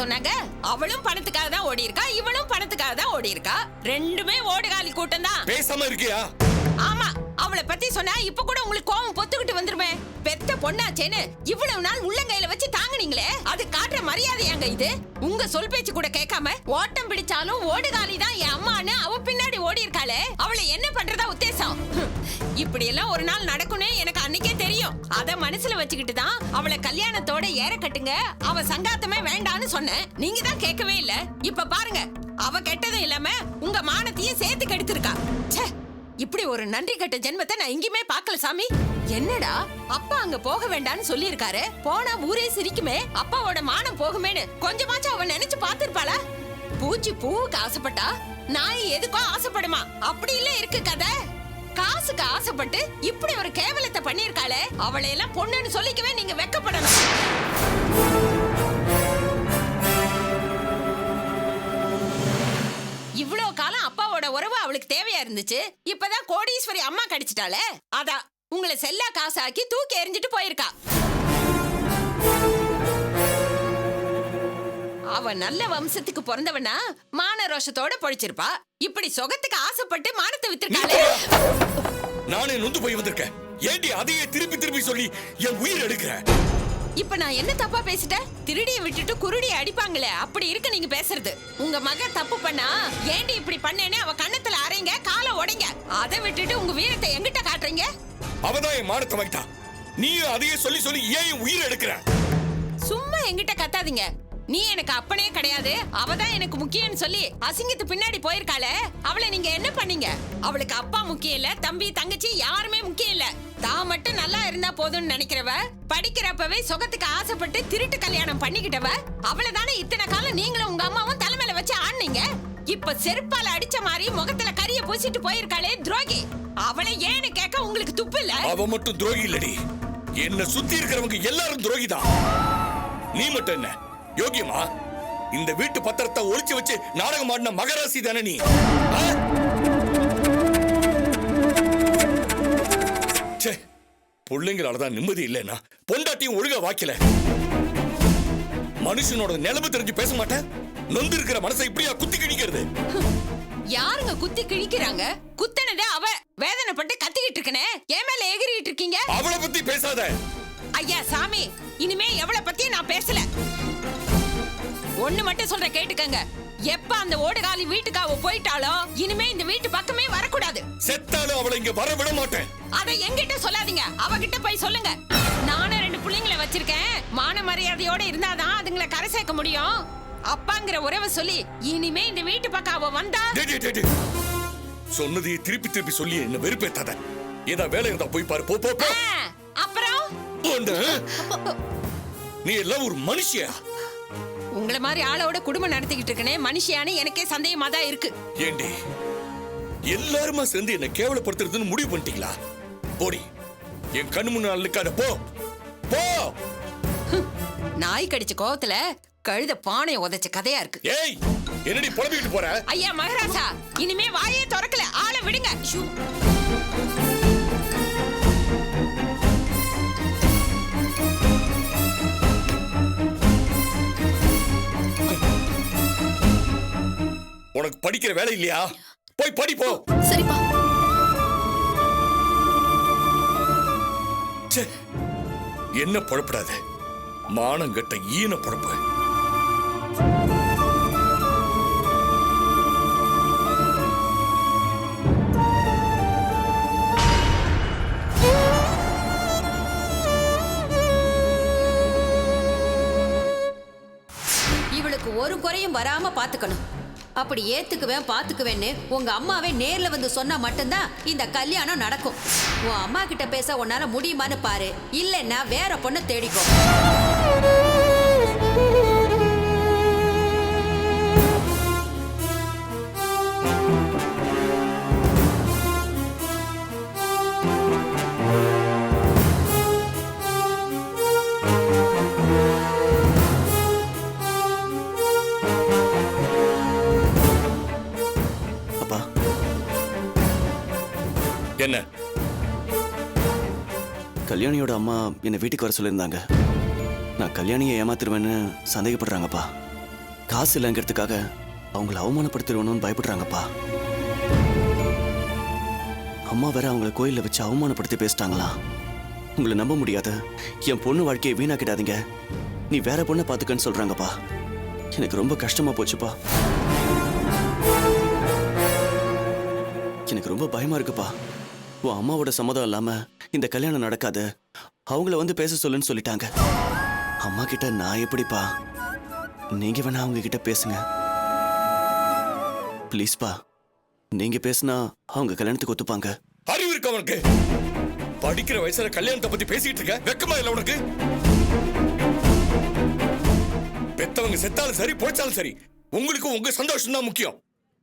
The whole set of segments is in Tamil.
சொன்னாங்க? அவளும் பணத்துக்காக தான் ஓடி இருக்கா, இவளும் பணத்துக்காக தான் ஓடி இருக்கா. ரெண்டுமே ஓடுகாலி கூட்டம் தான். பேசாம இருக்கியா? ஆமா, அவளை பத்தி சொன்னா இப்ப கூட உங்களுக்கு கோவம் பொத்துக்கிட்டு வந்துருமே. பெத்த பொண்ணாச்சேன்னு இவ்வளவு நாள் உள்ளங்கையில வச்சு தாங்குனீங்களே, அது காட்டுற மரியாதையாங்க இது? உங்க சொல் பேச்சு கூட கேட்காம ஓட்டம் பிடிச்சாலும் ஓடுகாலி தான் என் அம்மான்னு அவ பின்னாடி ஓடி இருக்காளே, அவளை என்ன பண்றதா உத்தேசம்? இப்படி எல்லாம் ஒரு நாள் நடக்கும்னு எனக்கு அன்னைக்கே தெரியும். அத மனசுல வச்சுக்கிட்டு தான் அவளை கல்யாணத்தோட ஏற கட்டுங்க, அவ சங்காத்தமே வேண்டான்னு சொன்னேன். நீங்க தான் கேட்கவே இல்ல. இப்ப பாருங்க, அவ கெட்டதும் இல்லாம உங்க மானத்தையும் சேர்த்து கெடுத்திருக்கா. ச்சே, இப்படி ஒரு நன்றி கட்ட ஜென்மத்தை நான் எங்கேயுமே பார்க்கல சாமி. என்னடா அப்பா அங்க போக வேண்டாம்னு சொல்லி இருக்காரு, போனா ஊரே சிரிக்குமே, அப்பாவோட மானம் போகுமேன்னு கொஞ்சமாச்சும் அவன் நினைச்சு பாத்துருப்பாளா? பூச்சி பூவுக்கு ஆசைப்பட்டா நாய் எதுக்கோ ஆசைப்படுமா, அப்படி இல்ல இருக்கு கதை. காசுக்கு ஆசைப்பட்டு இப்படி ஒரு கேவலத்தை பண்ணிருக்காளே, அவளை எல்லாம் பொண்ணுன்னு சொல்லிக்கவே நீங்க வெக்கப்படணும். இவ்வளவு காலம் அப்பாவோட உறவு அவளுக்கு தேவையா இருந்துச்சு. இப்பதான் கோடீஸ்வரி அம்மா கிடைச்சிட்டாளே, அதான் உங்களை செல்லா காசாக்கி தூக்கி எறிஞ்சிட்டு போயிருக்கா. அவ நல்ல வம்சத்துக்கு பிறந்தவனா மான ரோஷத்தோட பொழிச்சிருப்பா. இப்படி சொகத்துக்கு ஆசைப்பட்டு மானத்தை வித்திருக்காளே. நானே நொந்து போய் வந்திருக்கேன். ஏண்டி அதையே திருப்பி திருப்பி சொல்லி என் உயிர் எடுக்கிற? இப்ப நான் என்ன தப்பா பேசிட்டேன்? திருடியை விட்டுட்டு குருடியை அடிப்பாங்களே, அப்படி இருக்கு நீங்க பேசுறது. உங்க மகன் தப்பு பண்ணா ஏண்டி இப்படி பண்ணேன்னு அவ கண்ணத்துல அரைங்க, காலை உடைங்க. அதை விட்டுட்டு உங்க வீரத்தை எங்கிட்ட காட்டுறீங்க? அவதான் என் மானத்தை வைத்தா. நீயும் அதையே சொல்லி சொல்லி ஏன் என் உயிர் எடுக்கிற? சும்மா எங்கிட்ட கத்தாதீங்க. நீ எனக்கு அப்பனே கிடையாது, அவதான் எனக்கு முக்கியம்னு சொல்லி அசிங்கத்து பின்னாடி போயிருக்காளே, அவளை நீங்க என்ன பண்ணீங்க? அவளுக்கு அப்பா முக்கியம் இல்ல, தம்பி தங்கச்சி யாருமே முக்கியம் இல்ல. தான் மட்டும் நல்லா இருந்தா போதும்னு நினைக்கிறவ, படிக்கிறப்பவே சொகத்துக்கு ஆசைப்பட்டு திருட்டு கல்யாணம் பண்ணிக்கிட்டவ, அவளை தானே இத்தனை காலம் நீங்களும் உங்க அம்மாவும் தலைமையில வச்சு ஆடுனீங்க. இப்ப செருப்பால அடிச்ச மாதிரி முகத்துல கரிய பூசிட்டு போயிருக்காளே துரோகி, அவளை ஏன்னு கேட்க உங்களுக்கு துப்பு இல்ல? அவ மட்டும் துரோகி இல்லடி, என்ன சுத்தி இருக்கிறவங்க எல்லாரும் துரோகிதான். நீ மட்டும் என்ன யோகியமா? இந்த வீட்டு பத்திரத்தை ஒளிச்சு வச்சு நாடகம் ஆடின மகராசி தானே நீ? பிள்ளைங்களாலதான் நிம்மதி இல்லைன்னா பொண்டாட்டியும் ஒழுங்கா வாக்கல. மனுஷனோட நிலைமை தெரிஞ்சு பேச மாட்டேன். நொந்து இருக்கிற மனசை இப்படியா குத்தி கிழிக்கிறது? யாருங்க குத்தி கிழிக்கிறாங்க? குத்தனதே அவ. வேதனைப்பட்டு கத்திக்கிட்டு இருக்கனே, ஏன் மேல எகிரிட்டு இருக்கீங்க? அவளை பத்தி பேசாத. ஐயா சாமி, இனிமே எவளை பத்தி நான் பேசல. ஒண்ணு மட்டும் சொல்ற கேட்டுக்கங்க, எப்ப அந்த ஓடுகாலி வீட்டுக்கு அவ போயிட்டாலோ இனிமே இந்த வீட்டு பக்கமே வரக்கூடாது. செத்தாலும் அவளை இங்க வர விட மாட்டேன். அதை என்கிட்ட சொல்லாதீங்க, அவகிட்ட போய் சொல்லுங்க. நானும் 2 பிள்ளைங்களை வச்சிருக்கேன், மான மரியாதையோட இருந்தாதான் அதுங்களை கரை சேர்க்க முடியும். அப்பாங்கிற உறவை சொல்லி இனிமே இந்த வீட்டு பக்கம் அவ வந்தா. சொன்னதையே திருப்பி திருப்பி சொல்லி என்ன வெறுப்பேத்தாத. ஏதா வேலை இருந்தா போய் பாரு. போ போ. அப்புறம் நீ எல்லாம் ஒரு மனுஷியா? உங்களை மாதிரி ஆளோட குடும்பம் நடத்திக்கிட்டு இருக்கனே, மனுஷியானு எனக்கே சந்தேகமா தான் இருக்கு. ஏண்டி எல்லாருமா சேர்ந்து என்ன கேவலப்படுத்துறதுன்னு முடிவு பண்ணிட்டீங்களா? போடி, என் கண்ணு முன்னால நிக்காத. போ போ. நாய் கடிச்ச கோவத்துல கழுத பானைய உதைச்ச கதையா இருக்கு. ஏய், என்னடி புலம்பிட்டு போற? ஐயா மகராசா, இனிமே வாயே திறக்கல, ஆளை விடுங்க. உனக்கு படிக்கிற வேலை இல்லையா? போய் படி போ. சரிப்பா. என்ன பொழப்படாத, மானங்கட்ட ஈன பொழப்பு. இவளுக்கு ஒரு குறையும் வராம பாத்துக்கணும். அப்படி ஏத்துக்குவேன் பாத்துக்குவேன்னு உங்க அம்மாவே நேர்ல வந்து சொன்னா மட்டும்தான் இந்த கல்யாணம் நடக்கும். உன் அம்மா கிட்ட பேச உன்னால முடியுமான்னு பாரு, இல்லைன்னா வேற பொண்ணு தேடிக்கோ. என்ன? கல்யாணியோட அம்மா என்னை வீட்டுக்கு வர சொல்லியிருந்தாங்க. நான் கல்யாணியை ஏமாத்துருவேன்னு சந்தேகப்படுறாங்கப்பா. காசு இல்லைங்கிறதுக்காக அவங்கள அவமானப்படுத்திடுவோன்னு பயப்படுறாங்கப்பா. அம்மா வேற அவங்கள கோயில்ல வச்சு அவமானப்படுத்தி பேசிட்டாங்களா? உங்களை நம்ப முடியாது. என் பொண்ணு வாழ்க்கையை வீணாக்கிடாதீங்க, நீ வேற பொண்ணை பாத்துக்கன்னு சொல்றாங்கப்பா. எனக்கு ரொம்ப கஷ்டமா போச்சுப்பா. எனக்கு ரொம்ப பயமா இருக்குப்பா. உன் அம்மாவோட சம்மதம் இல்லாம இந்த கல்யாணம் நடக்காது, அவங்கள வந்து பேச சொல்லுன்னு சொல்லிட்டாங்க. அம்மா கிட்ட நான் எப்படிப்பா? நீங்க வேணா அவங்க கிட்ட பேசுங்க ப்ளீஸ்பா. நீங்க பேசினா அவங்க கல்யாணத்துக்கு ஒத்துப்பாங்க. அறிவு இருக்கு அவனுக்கு? படிக்கிற வயசுல கல்யாணத்தை பத்தி பேசிட்டு இருக்க வெக்கமா இல்ல உனக்கு? பெத்தவங்க செத்தாலும் சரி போச்சாலும் சரி, உங்களுக்கு உங்க சந்தோஷம் தான் முக்கியம்.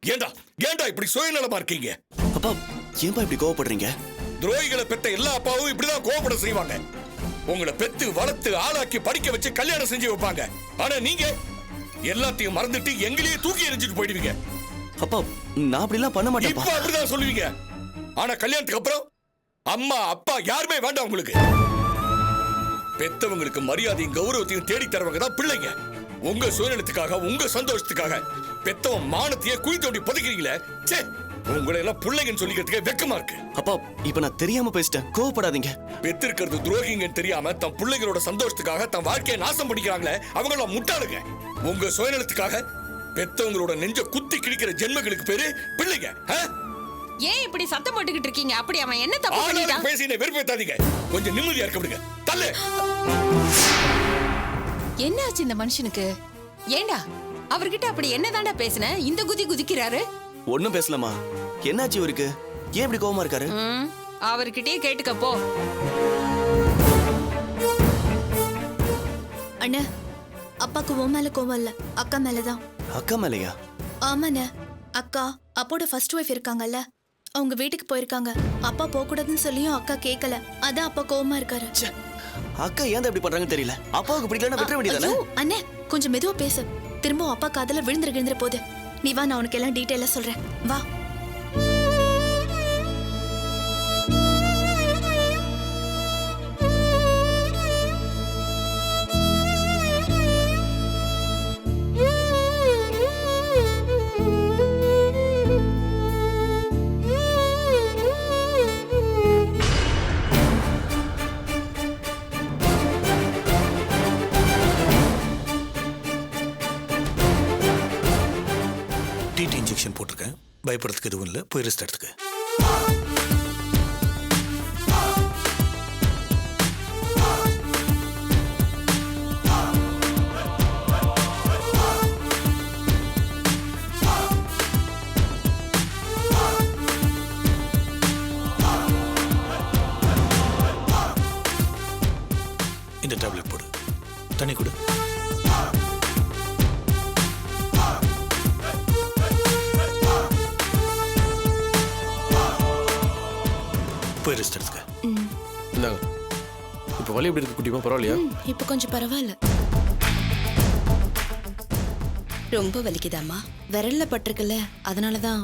ஏண்டா ஏண்டா இப்படி சுயநலமா இருக்கீங்க? அப்பா ஏன்பா இப்படி கோவப்படுறீங்க? துரோகிகளை பெத்த எல்லா அப்பாவும் இப்படிதான் கோவப்பட செய்வாங்க. உங்களை பெத்து வளர்த்து ஆளாக்கி படிக்க வச்சு கல்யாணம் செஞ்சு வைப்பாங்க. ஆனா நீங்க எல்லாத்தையும் மறந்துட்டு எங்களையே தூக்கி எறிஞ்சிட்டு போயிடுவீங்க. அப்பா நான் அப்படிலாம் பண்ண மாட்டேன்ப்பா. இப்ப அப்படிதான் சொல்லுவீங்க. ஆனா கல்யாணத்துக்கு அப்புறம் அம்மா அப்பா யாருமே வேண்டாம் உங்களுக்கு. பெத்தவங்களுக்கு மரியாதையும் கௌரவத்தையும் தேடி தரவங்க தான் பிள்ளைங்க. உங்க சுயநலத்துக்காக உங்க சந்தோஷத்துக்காக பெத்தவன் மானத்தையே குழி தோண்டி புதைக்கிறீங்களே. சே, உங்களை எல்லாம் பிள்ளைங்கன்னு சொல்லிக்கிறதுக்கே வெக்கமா இருக்கு. அப்பா இப்ப நான் தெரியாம பேசிட்டேன், கோவப்படாதீங்க. பெத்திருக்கிறது துரோகிங்கன்னு தெரியாம தன் பிள்ளைங்களோட சந்தோஷத்துக்காக தன் வாழ்க்கையை நாசம் பண்ணிக்கிறாங்களே, அவங்கள முட்டாளுங்க. உங்க சுயநலத்துக்காக பெத்தவங்களோட நெஞ்ச குத்தி கிழிக்கிற ஜென்மங்களுக்கு பேரு பிள்ளைங்க. ஏன் இப்படி சத்தம் போட்டுக்கிட்டு இருக்கீங்க? அப்படி அவன் என்ன தப்பு பண்ணிட்டான்? பேசினே வெறுப்பேத்தாதீங்க, கொஞ்சம் நிம்மதியா இருக்க விடுங்க. தள்ளு. என்ன ஆச்சு இந்த மனுஷனுக்கு? ஏண்டா அவர்கிட்ட அப்படி என்னதாண்டா பேசுன? இந்த குதி குதிக்கிறாரு. ஒண்ணும் பேசலாமா? என்னாச்சு இவருக்கு? ஏன் இப்படி கோவமா இருக்காரு? அவர்கிட்டயே கேட்டுக்க போ. அண்ணா, அப்பாக்கு உன் மேல கோவம் இல்ல, அக்கா மேலதான். அக்கா மேலையா? ஆமாண்ணே, அக்கா அப்போட ஃபர்ஸ்ட் ஒய்ஃப் இருக்காங்கல்ல, அவங்க வீட்டுக்கு போயிருக்காங்க. அப்பா போக கூடாதுன்னு சொல்லியும் அக்கா கேட்கல, அதான் அப்பா கோவமா இருக்காரு. அக்கா ஏன் இப்படி பண்றாங்கன்னு தெரியல. அப்பாவுக்கு பிடிக்கலன்னா விட்டுற வேண்டியதானே? அண்ணே கொஞ்சம் மெதுவா பேசு, திரும்ப அப்பா காதுல விழுந்துரு போது. நீ வா, நான் உனக்கு எல்லாம் டீட்டெயிலா சொல்றேன். வா. டிடி இன்ஜெக்ஷன் போட்டிருக்கேன், பயப்படுறதுக்கு எதுவும் இல்லை. போய் ரெஸ்ட் எடுத்துக்க. இந்த டேப்லெட் போடு, தண்ணி கொடு. போய் ரெஸ்ட் எடுத்துக்க. இந்தாங்க. இப்போ வலி எப்படி இருக்கு குட்டிமா? பரவாயில்லையா? இப்போ கொஞ்சம் பரவாயில்ல. ரொம்ப வலிக்குதாம்மா? விரல்ல பட்டிருக்குல்ல, அதனாலதான்.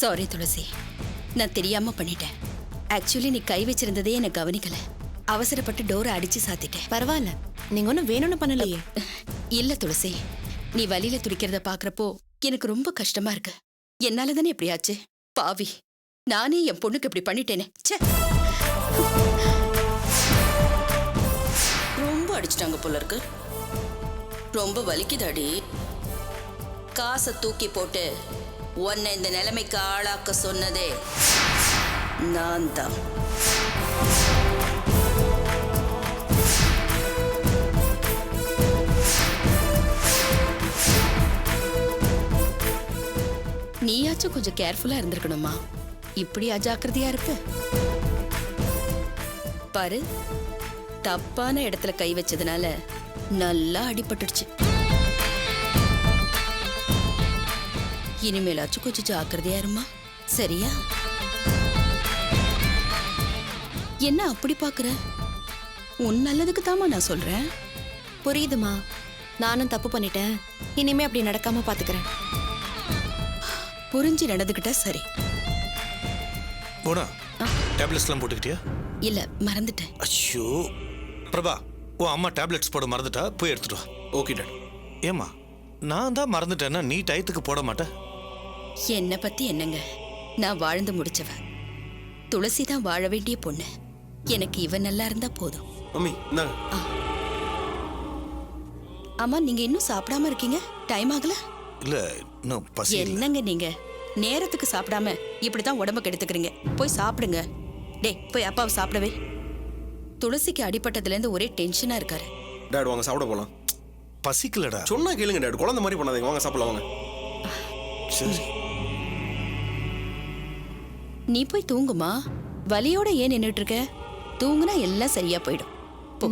சாரி துளசி, நான் தெரியாம பண்ணிட்டேன். ஆக்சுவலி நீ கை வச்சிருந்ததே எனக்கு கவனிக்கல. அவசரப்பட்டு டோரை அடிச்சு சாத்திட்டேன். பரவாயில்ல, நீங்க ஒன்னும் வேணும்னு பண்ணலையே. இல்ல துளசி, நீ வலியில துடிக்கிறத பாக்குறப்போ எனக்கு ரொம்ப கஷ்டமா இருக்கு. என்னால தானே இப்படி ஆச்சு. பாவி, நானே என் பொண்ணுக்கு இப்படி பண்ணிட்டேனே. ச்சே, ரொம்ப அடிச்சிட்டாங்க போல இருக்கு. ரொம்ப வலிக்குதாடி. காசை தூக்கி போட்டு உன்னை இந்த நிலைமைக்கு ஆளாக்க சொன்னதே நான் தான். நீயாச்சும் கொஞ்சம் கேர்ஃபுல்லா இருந்திருக்கணுமா? இப்படி அஜாக்கிரதையா இருப்ப பாரு. தப்பான இடத்துல கை வச்சதுனால நல்லா அடிபட்டுடுச்சு. இனிமேலாச்சும் கொஞ்சம் ஜாக்கிரதையா இருமா, சரியா? என்ன அப்படி பாக்குற? உன் நல்லதுக்கு தாமா நான் சொல்றேன். புரியுதுமா, நானும் தப்பு பண்ணிட்டேன். இனிமே அப்படி நடக்காம பாத்துக்கிறேன். புரிஞ்சு நடந்துக்கிட்டா சரி. போனா டேப்லெட்ஸ்லாம் போட்டுக்கிட்டியா? இல்ல, மறந்துட்டேன். ஐயோ பிரபா, உன் அம்மா டேப்லெட்ஸ் போட மறந்துட்டா, போய் எடுத்துட்டு வா. Okay dot. ஏம்மா நான் தான் மறந்துட்டேன்னா நீ டயத்துக்கு போட மாட்டேன். என்னை பத்தி என்னங்க, நான் வாழ்ந்து முடிச்சவ. துளசி தான் வாழ வேண்டிய பொண்ணு. எனக்கு இவ நல்லா இருந்தா போதும். மம்மி இந்தாங்க. ஆமா, நீங்க இன்னும் சாப்பிடாம இருக்கீங்க? டைம் ஆகல? இல்ல இன்னும் பசி இல்ல. என்னங்க நீங்க நேரத்துக்கு சாப்பிடாம இப்படிதான் உடம்ப கெடுத்துக்கிறீங்க. போய் சாப்பிடுங்க. டேய், போய் அப்பாவை சாப்பிடவே. துளசிக்கு அடிபட்டதுல இருந்து ஒரே டென்ஷனா இருக்காரு. டேட் வாங்க சாப்பிட போலாம். பசிக்கலடா. சொன்னா கேளுங்க டேட், குழந்தை மாதிரி பண்ணாதீங்க. வாங்க சாப்பிடலாம் வாங்க. சரி. நீ போய் தூங்குமா. வலியோட ஏன் நின்னுட்டு இருக்க? தூங்குனா எல்லாம் சரியா போயிடும். போ.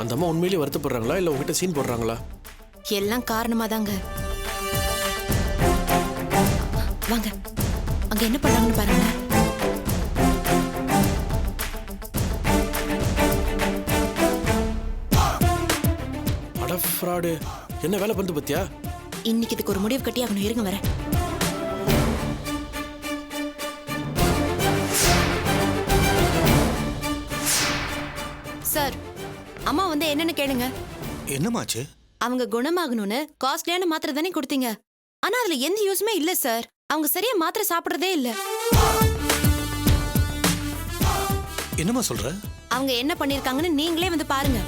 அந்த அம்மா உண்மையிலேயே வருத்தப்படுறாங்களா இல்ல உங்ககிட்ட சீன் போடுறாங்களா? எல்லாம் காரணமா தாங்க. வாங்க, அங்க என்ன பண்ணாங்கன்னு பாருங்க. அட ஃப்ராடு, என்ன வேலை பண்ணுது பத்தியா? இன்னைக்கு இதுக்கு ஒரு முடிவு கட்டி ஆகணும். இருங்க வரேன். சார், அம்மா வந்து என்னன்னு கேளுங்க. என்னமாச்சு? அவங்க குணமாகணும்னு காஸ்ட்லியான மாத்திரை தானே கொடுத்தீங்க. ஆனா அதுல எந்த யூஸுமே இல்ல சார். அவங்க சரியா மாத்திரை சாப்பிடுறதே இல்ல. என்னமா சொல்ற? அவங்க என்ன பண்ணிருக்காங்கன்னு நீங்களே வந்து பாருங்க.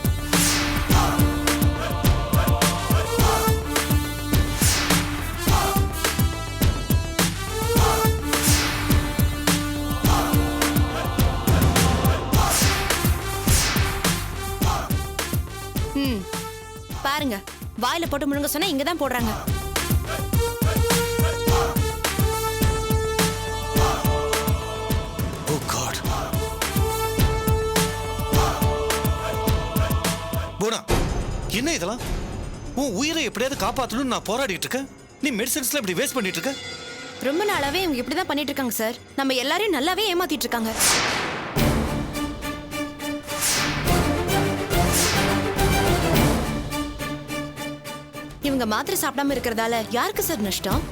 பாருங்க, வாயில போட்டு முழுங்க சொன்னா இங்கதான் போடுறாங்க. ஓ காட். போனா என்ன இதெல்லாம்? உன் உயிரை எப்படியாவது காப்பாத்தணும்னு நான் போராடிட்டு இருக்கேன். நீ மெடிசன்ஸ்ல இப்படி வேஸ்ட் பண்ணிட்டு இருக்க. ரொம்ப நாளாவே இவங்க இப்படிதான் பண்ணிட்டு இருக்காங்க சார். நம்ம எல்லாரையும் நல்லாவே ஏமாத்திட்டு இருக்காங்க. இவங்க மாத்திரை சாப்பிடாம இருக்கிறதால யாருக்கு சார் நஷ்டம்?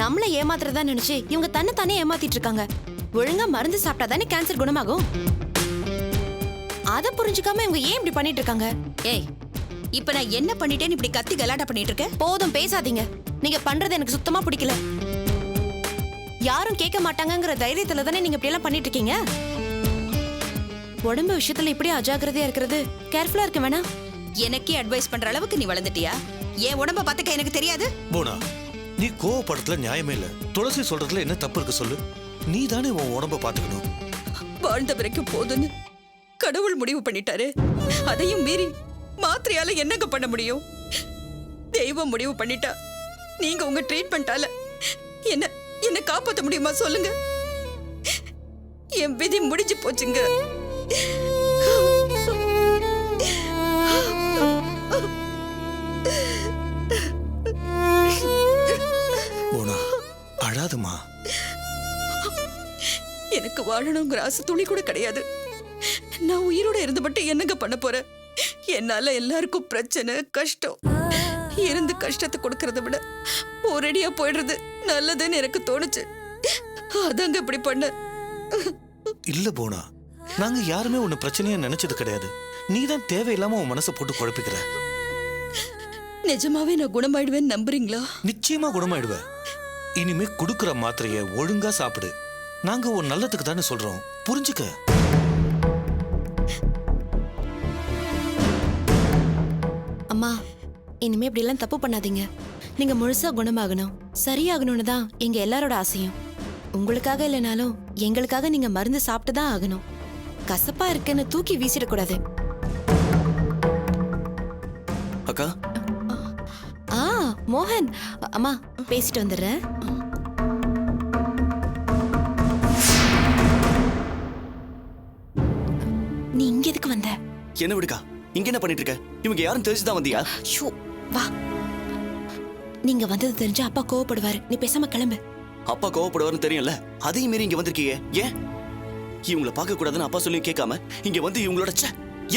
நம்மள ஏமாத்துறதா நினைச்சு இவங்க தன்னை தானே ஏமாத்திட்டு இருக்காங்க. ஒழுங்கா மருந்து சாப்பிட்டா தானே கேன்சர் குணமாகும். அத புரிஞ்சுக்காம இவங்க ஏன் இப்படி பண்ணிட்டு இருக்காங்க? ஏய், இப்ப நான் என்ன பண்ணிட்டேன்னு இப்படி கத்தி கலாட்டா பண்ணிட்டு இருக்க? போதும் பேசாதீங்க. நீங்க பண்றது எனக்கு சுத்தமா பிடிக்கல. யாரும் கேட்க மாட்டாங்கங்கிற தைரியத்துல தானே நீங்க இப்படி எல்லாம் பண்ணிட்டு இருக்கீங்க. உடம்பு விஷயத்துல இப்படி அஜாக்கிரதையா இருக்கிறது கேர்ஃபுல்லா இருக்க வேணாம். எனக்கே அட்வைஸ் பண்ற அளவுக்கு நீ வளர்ந்துட்டியா? என் உடம்ப பார்த்துக்க எனக்கு தெரியாது. போனா நீ கோவப்படத்துல நியாயமே இல்ல. துளசி சொல்றதுல என்ன தப்பு இருக்கு சொல்லு? நீ தானே உன் உடம்ப பாத்துக்கணும். வாழ்ந்த வரைக்கும் போதுன்னு கடவுள் முடிவு பண்ணிட்டாரு. அதையும் மீறி மாத்திரையால என்னங்க பண்ண முடியும்? தெய்வம் முடிவு பண்ணிட்டா நீங்க உங்க ட்ரீட்மெண்டால என்ன என்ன காப்பாத்த முடியுமா சொல்லுங்க? என் விதி முடிஞ்சு போச்சுங்க. போனா அழாதுமா. எனக்கு வாழணுங்கிற ஆசை துளி கூட கிடையாது. நான் உயிரோட இருந்து மட்டும் என்னங்க பண்ண போறேன்? என்னால எல்லாருக்கும் பிரச்சனை கஷ்டம். இருந்து கஷ்டத்தை கொடுக்கறத விட ஒரேடியா போயிடுறது நல்லதுன்னு எனக்கு தோணுச்சு. அதாங்க இப்படி பண்ண. இல்ல போனா, நாங்க யாருமே உன்னை பிரச்சனையா நினைச்சது கிடையாது. நீ தான் தேவையில்லாம உன் மனசை போட்டு குழப்பிக்கிற. நிஜமாவே நான் குணமாயிடுவேன்னு நம்புறீங்களா? நிச்சயமா குணமாயிடுவ. இனிமே குடுக்கற மாத்திரைய ஒழுங்கா சாப்பிடு. நாங்க உன் நல்லதுக்கு தானே சொல்றோம், புரிஞ்சுக்க. அம்மா, இனிமே இப்படி எல்லாம் தப்பு பண்ணாதீங்க. நீங்க முழுசா குணமாகணும், சரியாகணும்னு தான் எங்க எல்லாரோட ஆசையும். உங்களுக்காக இல்லைனாலும் எங்களுக்காக நீங்க மருந்து சாப்பிட்டு தான் ஆகணும். கசப்பா இருக்குன்னு தூக்கி வீசிடக்கூடாது. அக்கா, ஆ மோகன், அம்மா பேசிட்டு வந்துடுறேன். நீ இங்க எதுக்கு வந்த? என்ன விடுக்கா, இங்க என்ன பண்ணிட்டு இருக்க? இவங்க யாரும் தெரிஞ்சுதான் வந்தியா? ஷூ, வா. நீங்க வந்தது தெரிஞ்சா அப்பா கோவப்படுவாரு. நீ பேசாம கிளம்பு. அப்பா கோவப்படுவார்னு தெரியும்ல, அதையும் மீறி இங்க வந்திருக்கீங்க. ஏன் இவங்களை பார்க்க கூடாதுன்னு அப்பா சொல்லியும் கேட்காம இங்க வந்து இவங்களோட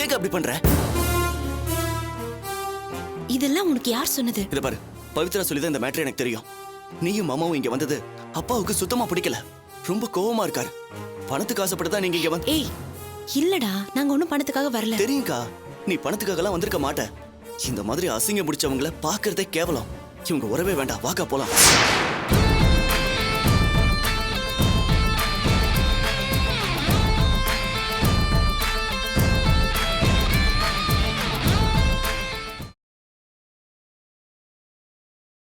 ஏங்க அப்படி பண்ற? இதெல்லாம் உனக்கு யார் சொன்னது? இத பாரு, பவித்ரா சொல்லிதான் இந்த மேட்டர் எனக்கு தெரியும். நீயும் மாமாவும் இங்க வந்தது அப்பாவுக்கு சுத்தமா பிடிக்கல. ரொம்ப கோவமா இருக்காரு. பணத்துக்கு ஆசைப்பட்டு தான் நீங்க இங்க வந்து. ஏய் இல்லடா, நாங்க ஒண்ணும் பணத்துக்காக வரல. தெரியும்க்கா, நீ பணத்துக்காகலாம் வந்திருக்க மாட்ட. இந்த மாதிரி அசிங்க முடிச்சவங்கள பாக்குறதே கேவலம். இவங்க உறவே வேண்டாம், வாக்கா போலாம்.